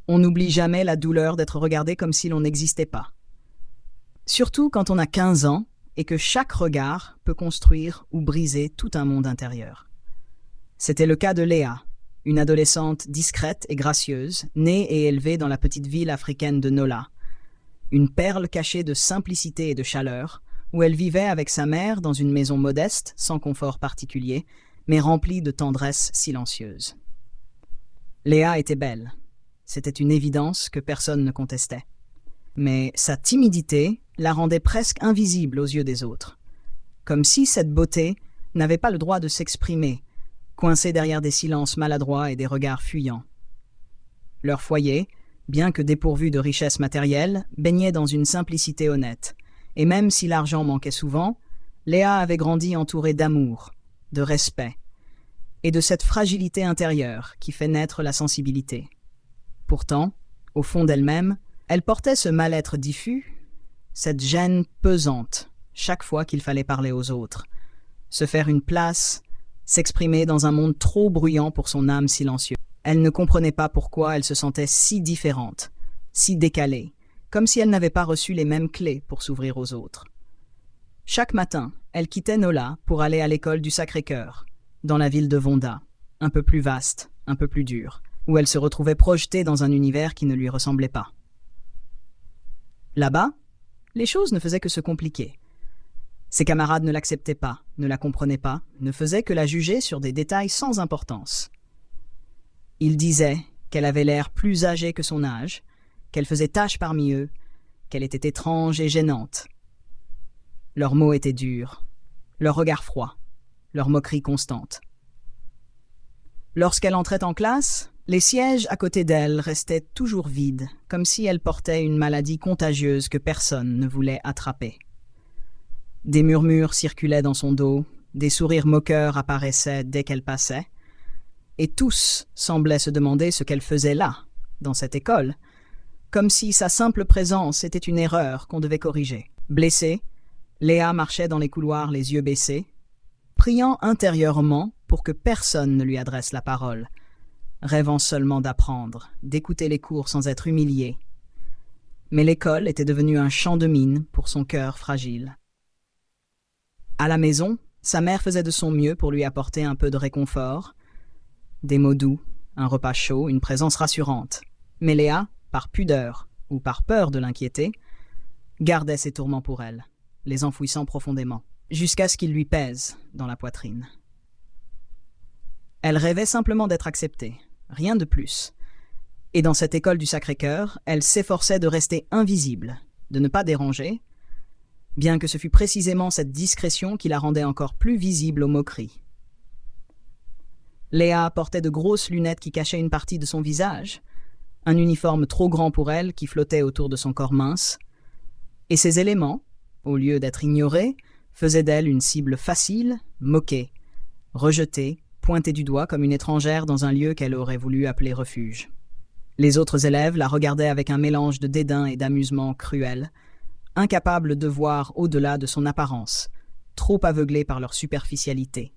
On n'oublie jamais la douleur d'être regardé comme si l'on n'existait pas. Surtout quand on a 15 ans et que chaque regard peut construire ou briser tout un monde intérieur. C'était le cas de Léa, une adolescente discrète et gracieuse, née et élevée dans la petite ville africaine de Nola. Une perle cachée de simplicité et de chaleur, où elle vivait avec sa mère dans une maison modeste, sans confort particulier, mais remplie de tendresse silencieuse. Léa était belle. C'était une évidence que personne ne contestait. Mais sa timidité la rendait presque invisible aux yeux des autres. Comme si cette beauté n'avait pas le droit de s'exprimer, coincée derrière des silences maladroits et des regards fuyants. Leur foyer, bien que dépourvu de richesses matérielles, baignait dans une simplicité honnête. Et même si l'argent manquait souvent, Léa avait grandi entourée d'amour, de respect, et de cette fragilité intérieure qui fait naître la sensibilité. Pourtant, au fond d'elle-même, elle portait ce mal-être diffus, cette gêne pesante, chaque fois qu'il fallait parler aux autres, se faire une place, s'exprimer dans un monde trop bruyant pour son âme silencieuse. Elle ne comprenait pas pourquoi elle se sentait si différente, si décalée, comme si elle n'avait pas reçu les mêmes clés pour s'ouvrir aux autres. Chaque matin, elle quittait Nola pour aller à l'école du Sacré-Cœur, dans la ville de Vonda, un peu plus vaste, un peu plus dure, où elle se retrouvait projetée dans un univers qui ne lui ressemblait pas. Là-bas, les choses ne faisaient que se compliquer. Ses camarades ne l'acceptaient pas, ne la comprenaient pas, ne faisaient que la juger sur des détails sans importance. Ils disaient qu'elle avait l'air plus âgée que son âge, qu'elle faisait tache parmi eux, qu'elle était étrange et gênante. Leurs mots étaient durs, leurs regards froids, leurs moqueries constantes. Lorsqu'elle entrait en classe, les sièges à côté d'elle restaient toujours vides, comme si elle portait une maladie contagieuse que personne ne voulait attraper. Des murmures circulaient dans son dos, des sourires moqueurs apparaissaient dès qu'elle passait, et tous semblaient se demander ce qu'elle faisait là, dans cette école, comme si sa simple présence était une erreur qu'on devait corriger. Blessée, Léa marchait dans les couloirs les yeux baissés, priant intérieurement pour que personne ne lui adresse la parole, rêvant seulement d'apprendre, d'écouter les cours sans être humiliée. Mais l'école était devenue un champ de mine pour son cœur fragile. À la maison, sa mère faisait de son mieux pour lui apporter un peu de réconfort, des mots doux, un repas chaud, une présence rassurante. Mais Léa, par pudeur ou par peur de l'inquiéter, gardait ses tourments pour elle, les enfouissant profondément, jusqu'à ce qu'ils lui pèsent dans la poitrine. Elle rêvait simplement d'être acceptée, rien de plus. Et dans cette école du Sacré-Cœur, elle s'efforçait de rester invisible, de ne pas déranger, bien que ce fût précisément cette discrétion qui la rendait encore plus visible aux moqueries. Léa portait de grosses lunettes qui cachaient une partie de son visage, un uniforme trop grand pour elle qui flottait autour de son corps mince, et ces éléments, au lieu d'être ignorés, faisaient d'elle une cible facile, moquée, rejetée, pointée du doigt comme une étrangère dans un lieu qu'elle aurait voulu appeler refuge. Les autres élèves la regardaient avec un mélange de dédain et d'amusement cruel, incapables de voir au-delà de son apparence, trop aveuglés par leur superficialité.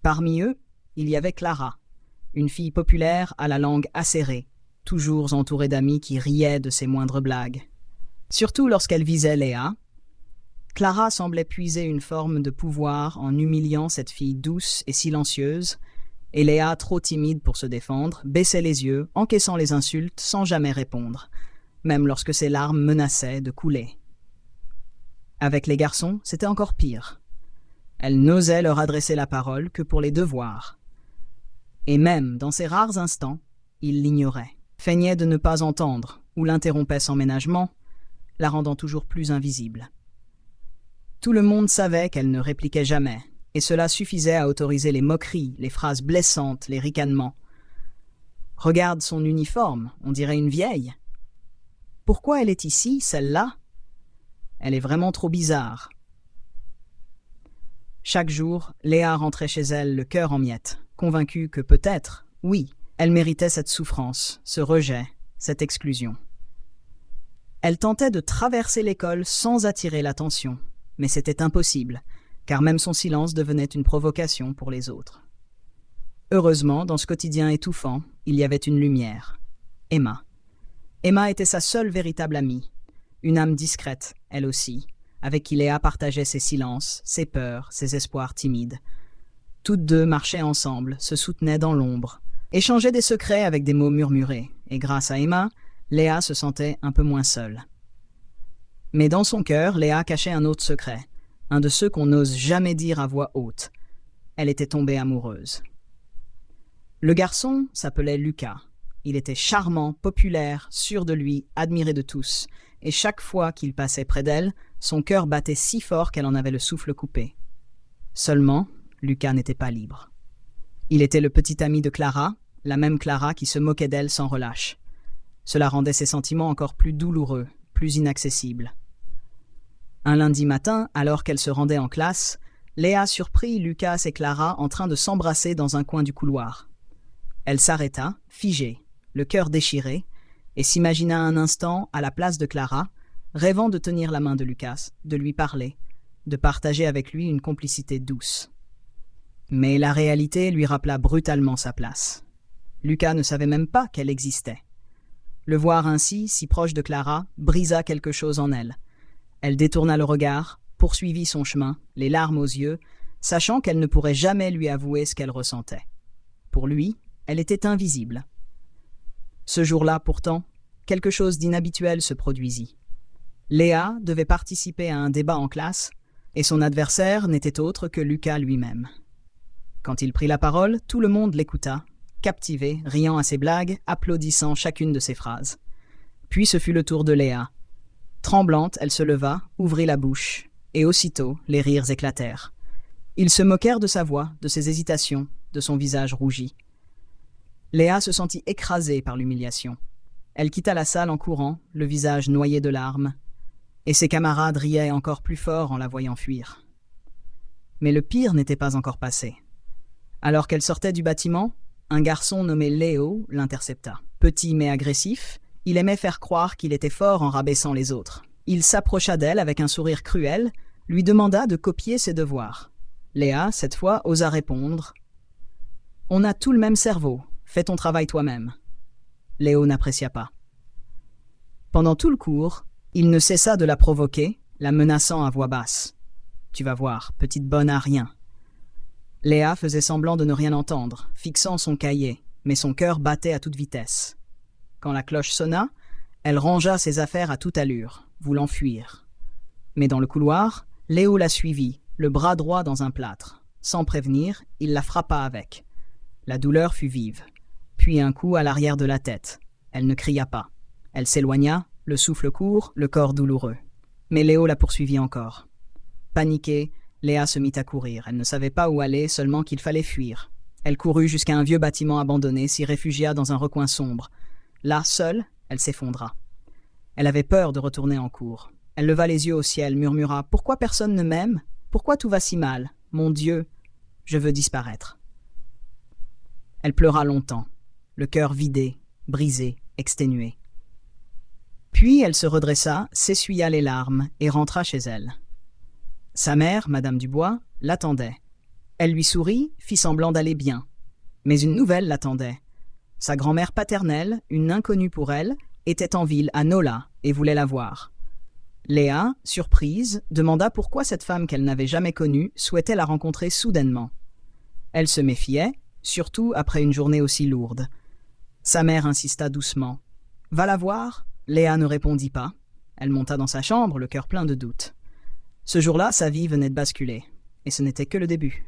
Parmi eux, il y avait Clara, une fille populaire à la langue acérée, toujours entourée d'amis qui riaient de ses moindres blagues. Surtout lorsqu'elle visait Léa, Clara semblait puiser une forme de pouvoir en humiliant cette fille douce et silencieuse, et Léa, trop timide pour se défendre, baissait les yeux, encaissant les insultes sans jamais répondre, même lorsque ses larmes menaçaient de couler. Avec les garçons, c'était encore pire. Elle n'osait leur adresser la parole que pour les devoirs. Et même dans ces rares instants, il l'ignorait, feignait de ne pas entendre ou l'interrompait sans ménagement, la rendant toujours plus invisible. Tout le monde savait qu'elle ne répliquait jamais, et cela suffisait à autoriser les moqueries, les phrases blessantes, les ricanements. « Regarde son uniforme, on dirait une vieille. Pourquoi elle est ici, celle-là? Elle est vraiment trop bizarre. » Chaque jour, Léa rentrait chez elle le cœur en miettes, convaincue que peut-être, oui, elle méritait cette souffrance, ce rejet, cette exclusion. Elle tentait de traverser l'école sans attirer l'attention, mais c'était impossible, car même son silence devenait une provocation pour les autres. Heureusement, dans ce quotidien étouffant, il y avait une lumière, Emma. Emma était sa seule véritable amie, une âme discrète, elle aussi, avec qui Léa partageait ses silences, ses peurs, ses espoirs timides. Toutes deux marchaient ensemble, se soutenaient dans l'ombre, échangeaient des secrets avec des mots murmurés, et grâce à Emma, Léa se sentait un peu moins seule. Mais dans son cœur, Léa cachait un autre secret, un de ceux qu'on n'ose jamais dire à voix haute. Elle était tombée amoureuse. Le garçon s'appelait Lucas. Il était charmant, populaire, sûr de lui, admiré de tous, et chaque fois qu'il passait près d'elle, son cœur battait si fort qu'elle en avait le souffle coupé. Seulement, Lucas n'était pas libre. Il était le petit ami de Clara, la même Clara qui se moquait d'elle sans relâche. Cela rendait ses sentiments encore plus douloureux, plus inaccessibles. Un lundi matin, alors qu'elle se rendait en classe, Léa surprit Lucas et Clara en train de s'embrasser dans un coin du couloir. Elle s'arrêta, figée, le cœur déchiré, et s'imagina un instant à la place de Clara, rêvant de tenir la main de Lucas, de lui parler, de partager avec lui une complicité douce. Mais la réalité lui rappela brutalement sa place. Lucas ne savait même pas qu'elle existait. Le voir ainsi, si proche de Clara, brisa quelque chose en elle. Elle détourna le regard, poursuivit son chemin, les larmes aux yeux, sachant qu'elle ne pourrait jamais lui avouer ce qu'elle ressentait. Pour lui, elle était invisible. Ce jour-là, pourtant, quelque chose d'inhabituel se produisit. Léa devait participer à un débat en classe, et son adversaire n'était autre que Lucas lui-même. Quand il prit la parole, tout le monde l'écouta, captivé, riant à ses blagues, applaudissant chacune de ses phrases. Puis ce fut le tour de Léa. Tremblante, elle se leva, ouvrit la bouche, et aussitôt les rires éclatèrent. Ils se moquèrent de sa voix, de ses hésitations, de son visage rougi. Léa se sentit écrasée par l'humiliation. Elle quitta la salle en courant, le visage noyé de larmes, et ses camarades riaient encore plus fort en la voyant fuir. Mais le pire n'était pas encore passé. Alors qu'elle sortait du bâtiment, un garçon nommé Léo l'intercepta. Petit mais agressif, il aimait faire croire qu'il était fort en rabaissant les autres. Il s'approcha d'elle avec un sourire cruel, lui demanda de copier ses devoirs. Léa, cette fois, osa répondre « On a tout le même cerveau. Fais ton travail toi-même. » Léo n'apprécia pas. Pendant tout le cours, il ne cessa de la provoquer, la menaçant à voix basse. « Tu vas voir, petite bonne à rien. » Léa faisait semblant de ne rien entendre, fixant son cahier, mais son cœur battait à toute vitesse. Quand la cloche sonna, elle rangea ses affaires à toute allure, voulant fuir. Mais dans le couloir, Léo la suivit, le bras droit dans un plâtre. Sans prévenir, il la frappa avec. La douleur fut vive. Puis un coup à l'arrière de la tête. Elle ne cria pas. Elle s'éloigna, le souffle court, le corps douloureux. Mais Léo la poursuivit encore. Paniquée, Léa se mit à courir. Elle ne savait pas où aller, seulement qu'il fallait fuir. Elle courut jusqu'à un vieux bâtiment abandonné, s'y réfugia dans un recoin sombre. Là, seule, elle s'effondra. Elle avait peur de retourner en cours. Elle leva les yeux au ciel, murmura « Pourquoi personne ne m'aime? Pourquoi tout va si mal? Mon Dieu, je veux disparaître. » Elle pleura longtemps, le cœur vidé, brisé, exténué. Puis elle se redressa, s'essuya les larmes et rentra chez elle. Sa mère, Madame Dubois, l'attendait. Elle lui sourit, fit semblant d'aller bien. Mais une nouvelle l'attendait. Sa grand-mère paternelle, une inconnue pour elle, était en ville à Nola et voulait la voir. Léa, surprise, demanda pourquoi cette femme qu'elle n'avait jamais connue souhaitait la rencontrer soudainement. Elle se méfiait, surtout après une journée aussi lourde. Sa mère insista doucement. « Va la voir ?» Léa ne répondit pas. Elle monta dans sa chambre, le cœur plein de doutes. Ce jour-là, sa vie venait de basculer, et ce n'était que le début.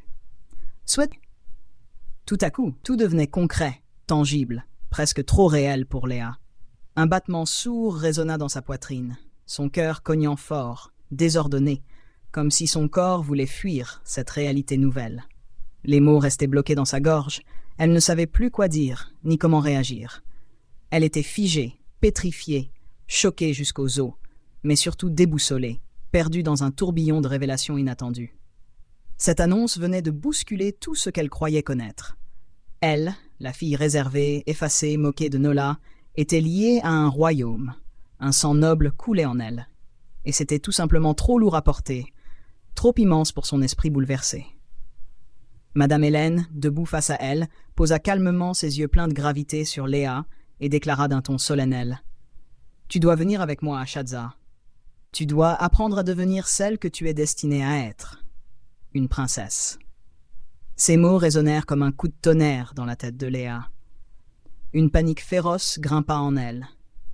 Tout à coup, tout devenait concret, tangible, presque trop réel pour Léa. Un battement sourd résonna dans sa poitrine, son cœur cognant fort, désordonné, comme si son corps voulait fuir cette réalité nouvelle. Les mots restaient bloqués dans sa gorge, elle ne savait plus quoi dire, ni comment réagir. Elle était figée, pétrifiée, choquée jusqu'aux os, mais surtout déboussolée, perdue dans un tourbillon de révélations inattendues. Cette annonce venait de bousculer tout ce qu'elle croyait connaître. Elle, la fille réservée, effacée, moquée de Nola, était liée à un royaume. Un sang noble coulait en elle. Et c'était tout simplement trop lourd à porter, trop immense pour son esprit bouleversé. Madame Hélène, debout face à elle, posa calmement ses yeux pleins de gravité sur Léa et déclara d'un ton solennel. « Tu dois venir avec moi à Shadza. Tu dois apprendre à devenir celle que tu es destinée à être, une princesse. » Ces mots résonnèrent comme un coup de tonnerre dans la tête de Léa. Une panique féroce grimpa en elle,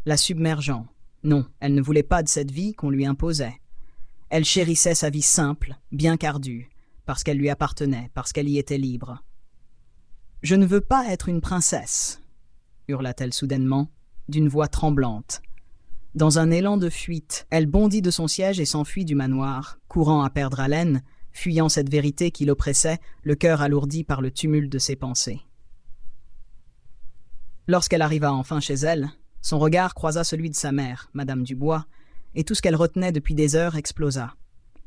la submergeant. Non, elle ne voulait pas de cette vie qu'on lui imposait. Elle chérissait sa vie simple, bien qu'ardue, parce qu'elle lui appartenait, parce qu'elle y était libre. « Je ne veux pas être une princesse !» hurla-t-elle soudainement, d'une voix tremblante. Dans un élan de fuite, elle bondit de son siège et s'enfuit du manoir, courant à perdre haleine, fuyant cette vérité qui l'oppressait, le cœur alourdi par le tumulte de ses pensées. Lorsqu'elle arriva enfin chez elle, son regard croisa celui de sa mère, Madame Dubois, et tout ce qu'elle retenait depuis des heures explosa.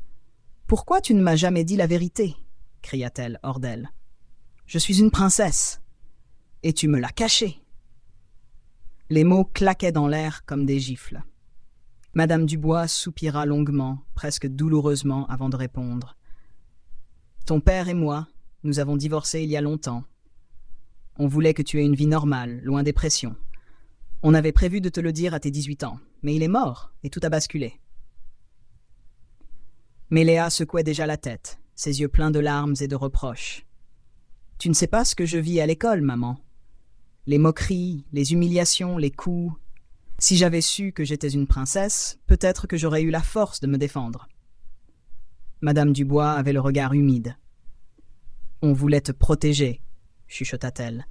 « Pourquoi tu ne m'as jamais dit la vérité ?» cria-t-elle hors d'elle. « Je suis une princesse, et tu me l'as cachée. » Les mots claquaient dans l'air comme des gifles. Madame Dubois soupira longuement, presque douloureusement, avant de répondre. « Ton père et moi, nous avons divorcé il y a longtemps. On voulait que tu aies une vie normale, loin des pressions. On avait prévu de te le dire à tes 18 ans, mais il est mort, et tout a basculé. » Mais Léa secouait déjà la tête, ses yeux pleins de larmes et de reproches. « Tu ne sais pas ce que je vis à l'école, maman. Les moqueries, les humiliations, les coups. Si j'avais su que j'étais une princesse, peut-être que j'aurais eu la force de me défendre. » Madame Dubois avait le regard humide. « On voulait te protéger, » chuchota-t-elle.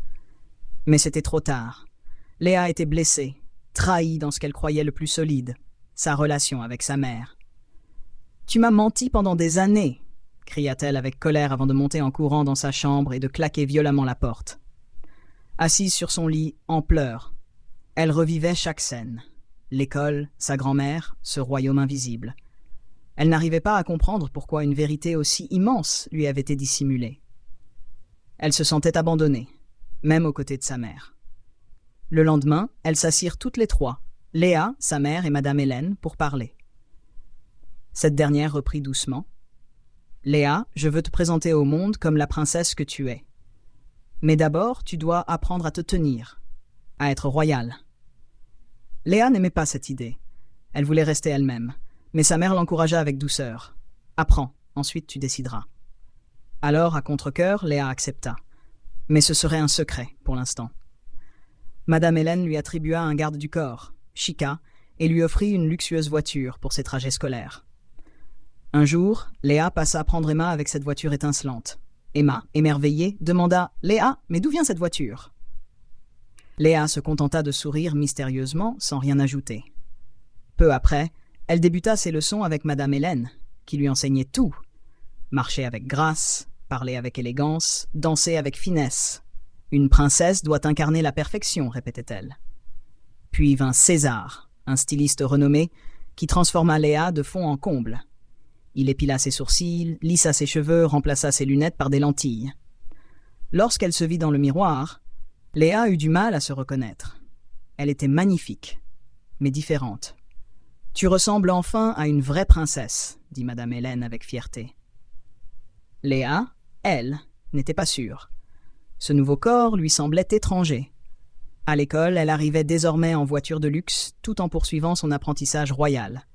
Mais c'était trop tard. Léa était blessée, trahie dans ce qu'elle croyait le plus solide, sa relation avec sa mère. « Tu m'as menti pendant des années !» cria-t-elle avec colère avant de monter en courant dans sa chambre et de claquer violemment la porte. Assise sur son lit, en pleurs, elle revivait chaque scène. L'école, sa grand-mère, ce royaume invisible. Elle n'arrivait pas à comprendre pourquoi une vérité aussi immense lui avait été dissimulée. Elle se sentait abandonnée, même aux côtés de sa mère. Le lendemain, elles s'assirent toutes les trois, Léa, sa mère et Madame Hélène, pour parler. Cette dernière reprit doucement. « Léa, je veux te présenter au monde comme la princesse que tu es. Mais d'abord, tu dois apprendre à te tenir, à être royale. » Léa n'aimait pas cette idée. Elle voulait rester elle-même, mais sa mère l'encouragea avec douceur. « Apprends, ensuite tu décideras. » Alors, à contre-cœur, Léa accepta. Mais ce serait un secret, pour l'instant. Madame Hélène lui attribua un garde du corps, Chica, et lui offrit une luxueuse voiture pour ses trajets scolaires. Un jour, Léa passa prendre Emma avec cette voiture étincelante. Emma, émerveillée, demanda « Léa, mais d'où vient cette voiture ?» Léa se contenta de sourire mystérieusement, sans rien ajouter. Peu après, elle débuta ses leçons avec Madame Hélène, qui lui enseignait tout. Marcher avec grâce, parler avec élégance, danser avec finesse. Une princesse doit incarner la perfection, répétait-elle. Puis vint César, un styliste renommé, qui transforma Léa de fond en comble. Il épila ses sourcils, lissa ses cheveux, remplaça ses lunettes par des lentilles. Lorsqu'elle se vit dans le miroir, Léa eut du mal à se reconnaître. Elle était magnifique, mais différente. « Tu ressembles enfin à une vraie princesse, » dit Madame Hélène avec fierté. Léa, elle, n'était pas sûre. Ce nouveau corps lui semblait étranger. À l'école, elle arrivait désormais en voiture de luxe, tout en poursuivant son apprentissage royal.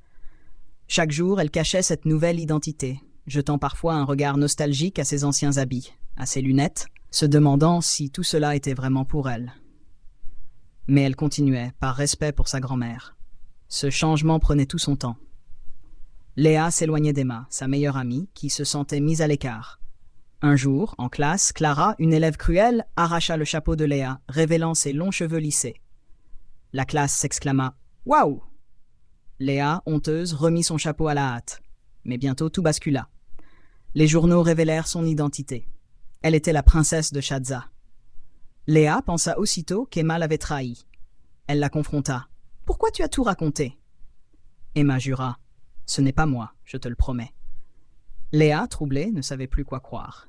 Chaque jour, elle cachait cette nouvelle identité, jetant parfois un regard nostalgique à ses anciens habits, à ses lunettes, se demandant si tout cela était vraiment pour elle. Mais elle continuait, par respect pour sa grand-mère. Ce changement prenait tout son temps. Léa s'éloignait d'Emma, sa meilleure amie, qui se sentait mise à l'écart. Un jour, en classe, Clara, une élève cruelle, arracha le chapeau de Léa, révélant ses longs cheveux lissés. La classe s'exclama « Waouh !» Léa, honteuse, remit son chapeau à la hâte. Mais bientôt tout bascula. Les journaux révélèrent son identité. Elle était la princesse de Shadza. Léa pensa aussitôt qu'Emma l'avait trahie. Elle la confronta. « Pourquoi tu as tout raconté ?» Emma jura. « Ce n'est pas moi, je te le promets. » Léa, troublée, ne savait plus quoi croire.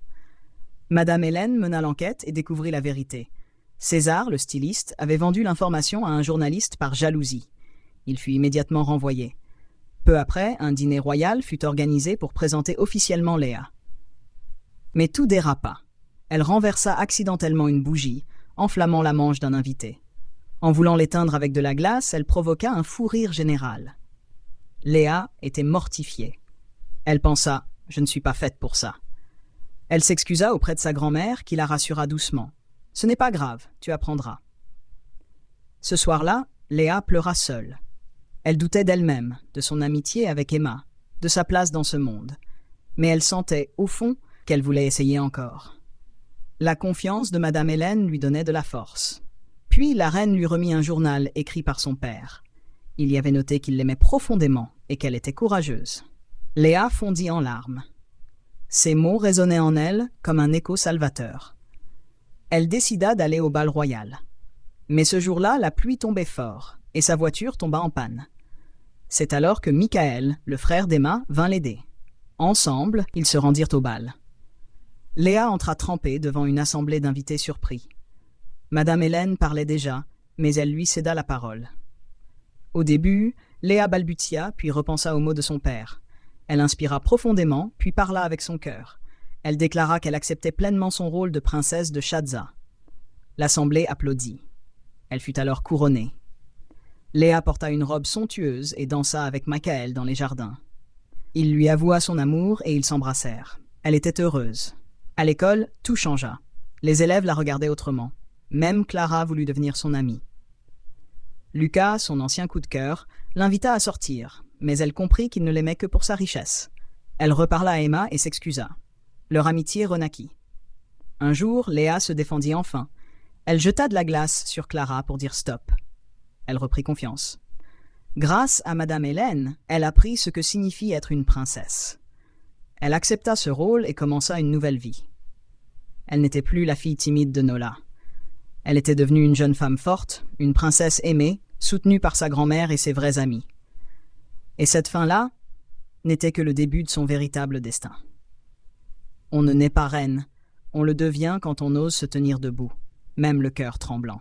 Madame Hélène mena l'enquête et découvrit la vérité. César, le styliste, avait vendu l'information à un journaliste par jalousie. Il fut immédiatement renvoyé. Peu après, un dîner royal fut organisé pour présenter officiellement Léa. Mais tout dérapa. Elle renversa accidentellement une bougie, enflammant la manche d'un invité. En voulant l'éteindre avec de la glace, elle provoqua un fou rire général. Léa était mortifiée. Elle pensa « Je ne suis pas faite pour ça ». Elle s'excusa auprès de sa grand-mère qui la rassura doucement. « Ce n'est pas grave, tu apprendras ». Ce soir-là, Léa pleura seule. Elle doutait d'elle-même, de son amitié avec Emma, de sa place dans ce monde. Mais elle sentait, au fond, qu'elle voulait essayer encore. La confiance de Madame Hélène lui donnait de la force. Puis la reine lui remit un journal écrit par son père. Il y avait noté qu'il l'aimait profondément et qu'elle était courageuse. Léa fondit en larmes. Ces mots résonnaient en elle comme un écho salvateur. Elle décida d'aller au bal royal. Mais ce jour-là, la pluie tombait fort et sa voiture tomba en panne. C'est alors que Michael, le frère d'Emma, vint l'aider. Ensemble, ils se rendirent au bal. Léa entra trempée devant une assemblée d'invités surpris. Madame Hélène parlait déjà, mais elle lui céda la parole. Au début, Léa balbutia, puis repensa aux mots de son père. Elle inspira profondément, puis parla avec son cœur. Elle déclara qu'elle acceptait pleinement son rôle de princesse de Shadza. L'assemblée applaudit. Elle fut alors couronnée. Léa porta une robe somptueuse et dansa avec Michael dans les jardins. Il lui avoua son amour et ils s'embrassèrent. Elle était heureuse. À l'école, tout changea. Les élèves la regardaient autrement. Même Clara voulut devenir son amie. Lucas, son ancien coup de cœur, l'invita à sortir, mais elle comprit qu'il ne l'aimait que pour sa richesse. Elle reparla à Emma et s'excusa. Leur amitié renaquit. Un jour, Léa se défendit enfin. Elle jeta de la glace sur Clara pour dire stop. Elle reprit confiance. Grâce à Madame Hélène, elle apprit ce que signifie être une princesse. Elle accepta ce rôle et commença une nouvelle vie. Elle n'était plus la fille timide de Nola. Elle était devenue une jeune femme forte, une princesse aimée, soutenue par sa grand-mère et ses vrais amis. Et cette fin-là n'était que le début de son véritable destin. On ne naît pas reine, on le devient quand on ose se tenir debout, même le cœur tremblant.